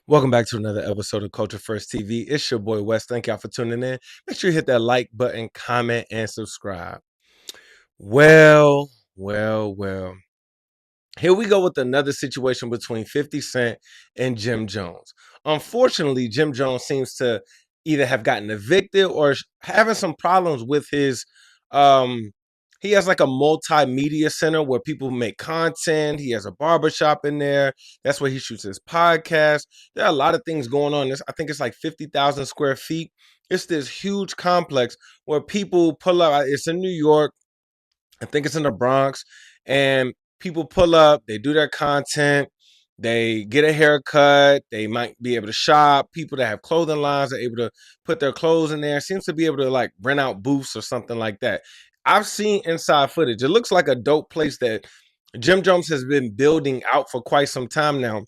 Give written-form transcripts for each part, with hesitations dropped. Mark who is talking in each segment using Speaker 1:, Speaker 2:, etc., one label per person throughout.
Speaker 1: Welcome back to another episode of Culture First TV. It's your boy Wes. Thank y'all for tuning in. Make sure you hit that like button, comment, and subscribe. Well. Here we go with another situation between 50 Cent and Jim Jones. Unfortunately, Jim Jones seems to either have gotten evicted or having some problems with his he has like a multimedia center where people make content. He has a barbershop in there. That's where he shoots his podcast. There are a lot of things going on. I think it's like 50,000 square feet. It's this huge complex where people pull up. It's in New York. I think it's in the Bronx, and people pull up, they do their content, they get a haircut, they might be able to shop. People that have clothing lines are able to put their clothes in there. Seems to be able to like rent out booths or something like that. I've seen inside footage. It looks like a dope place that Jim Jones has been building out for quite some time now.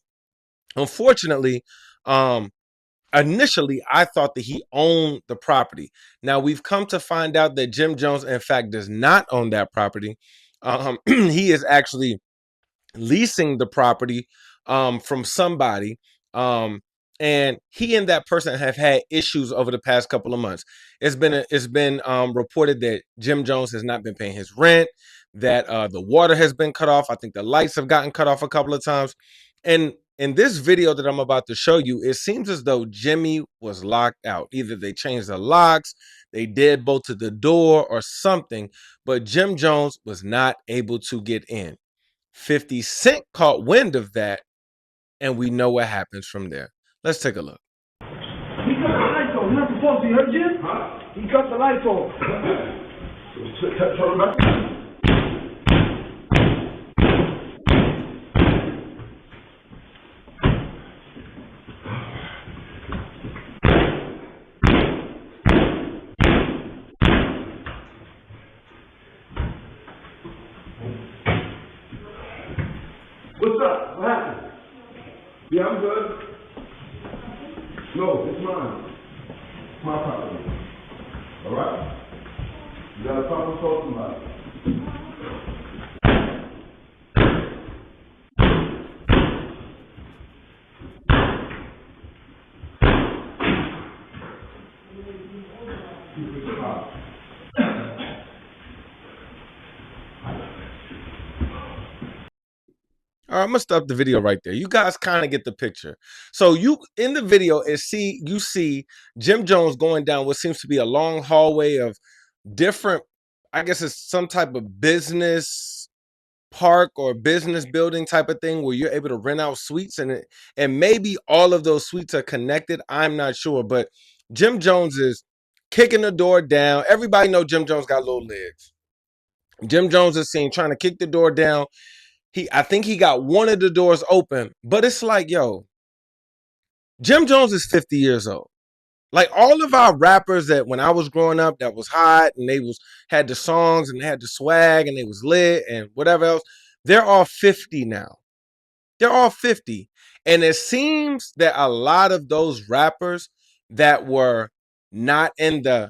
Speaker 1: Unfortunately, initially I thought that he owned the property. Now we've come to find out that Jim Jones, in fact, does not own that property. He is actually leasing the property from somebody. And he and that person have had issues over the past couple of months. It's been reported that Jim Jones has not been paying his rent, that the water has been cut off. I think the lights have gotten cut off a couple of times. And in this video that I'm about to show you, it seems as though Jimmy was locked out. Either they changed the locks, they deadbolted the door or something, but Jim Jones was not able to get in. 50 Cent caught wind of that, and we know what happens from there. Let's take a look.
Speaker 2: He cut the lights off. You're not supposed to. You heard Jim? Huh? He cut the lights off. Turn back. What's up? What happened? Yeah, I'm good. No, it's mine. It's my property. All right? You got to talk and talk to somebody.
Speaker 1: All right, I'm gonna stop the video right there. You guys kind of get the picture. So you in the video you see Jim Jones going down what seems to be a long hallway of different, I guess it's some type of business park or business building type of thing where you're able to rent out suites, and maybe all of those suites are connected. I'm not sure, but Jim Jones is kicking the door down. Everybody know Jim Jones got little legs. Jim Jones is seen trying to kick the door down. I think he got one of the doors open, but it's like, yo, Jim Jones is 50 years old. Like all of our rappers that when I was growing up that was hot and they had the songs and they had the swag and they was lit and whatever else, they're all 50 now. They're all 50. And it seems that a lot of those rappers that were not the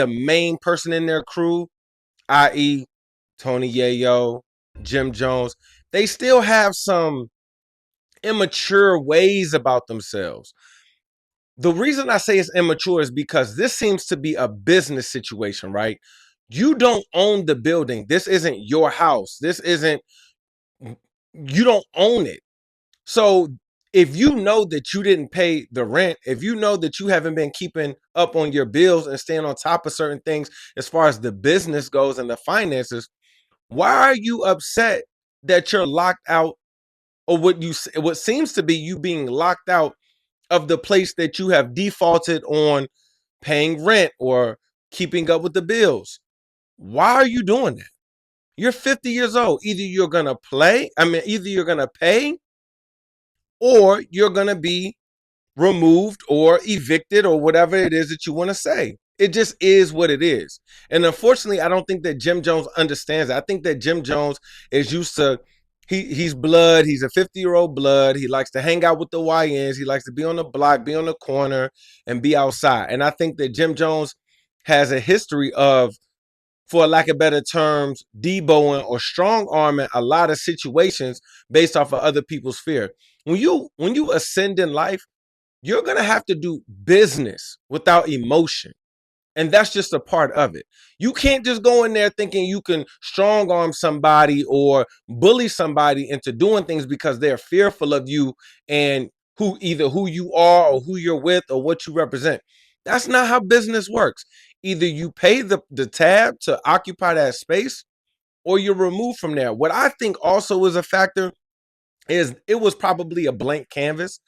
Speaker 1: main person in their crew, i.e. Tony Yayo, Jim Jones, they still have some immature ways about themselves. The reason I say it's immature is because this seems to be a business situation, right? You don't own the building. This isn't your house. You don't own it. So if you know that you didn't pay the rent, if you know that you haven't been keeping up on your bills and staying on top of certain things as far as the business goes and the finances, why are you upset that you're locked out, or what seems to be you being locked out of the place that you have defaulted on paying rent or keeping up with the bills? Why are you doing that? You're 50 years old. Either you're going to pay, or you're going to be removed or evicted or whatever it is that you want to say. It just is what it is. And unfortunately, I don't think that Jim Jones understands it. I think that Jim Jones is used to, he's blood. He's a 50-year-old blood. He likes to hang out with the YNs. He likes to be on the block, be on the corner, and be outside. And I think that Jim Jones has a history of, for lack of better terms, deboing or strong arming a lot of situations based off of other people's fear. When you ascend in life, you're going to have to do business without emotion. And that's just a part of it. You can't just go in there thinking you can strong arm somebody or bully somebody into doing things because they're fearful of you and who you are or who you're with or what you represent. That's not how business works. Either you pay the tab to occupy that space or you're removed from there. What I think also is a factor is it was probably a blank canvas.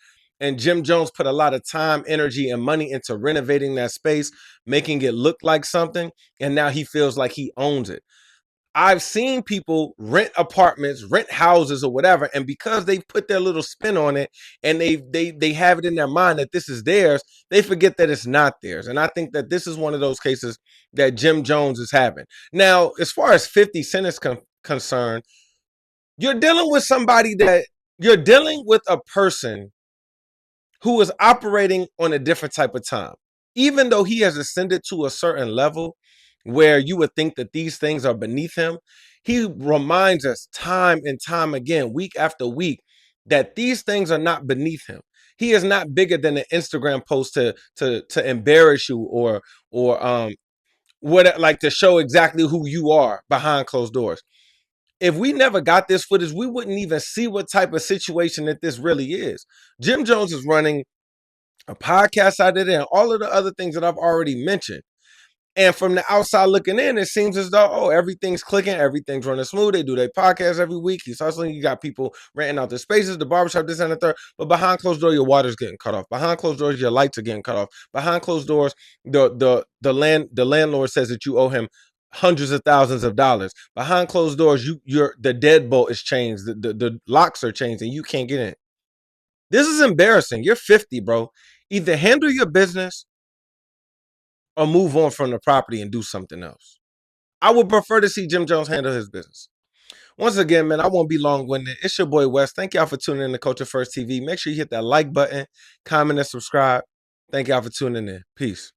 Speaker 1: And Jim Jones put a lot of time, energy, and money into renovating that space, making it look like something. And now he feels like he owns it. I've seen people rent apartments, rent houses, or whatever, and because they put their little spin on it and they have it in their mind that this is theirs, they forget that it's not theirs. And I think that this is one of those cases that Jim Jones is having. Now, as far as 50 Cent is concerned, you're dealing with a person who is operating on a different type of time. Even though he has ascended to a certain level where you would think that these things are beneath him, he reminds us time and time again, week after week, that these things are not beneath him. He is not bigger than an Instagram post to embarrass you or what, like, to show exactly who you are behind closed doors. If we never got this footage, we wouldn't even see what type of situation that this really is. Jim Jones is running a podcast out of there and all of the other things that I've already mentioned. And from the outside looking in, it seems as though, oh, everything's clicking, everything's running smooth. They do their podcast every week. He's hustling. You got people renting out their spaces, the barbershop, this and the third. But behind closed doors, your water's getting cut off. Behind closed doors, your lights are getting cut off. Behind closed doors, the landlord says that you owe him hundreds of thousands of dollars. Behind closed doors, the deadbolt is changed, the locks are changed, and you can't get in. This is embarrassing. You're 50, bro. Either handle your business or move on from the property and do something else. I would prefer to see Jim Jones handle his business. Once again, man, I won't be long-winded. It's your boy Wes. Thank y'all for tuning in to Culture First TV. Make sure you hit that like button, comment, and subscribe. Thank y'all for tuning in. Peace.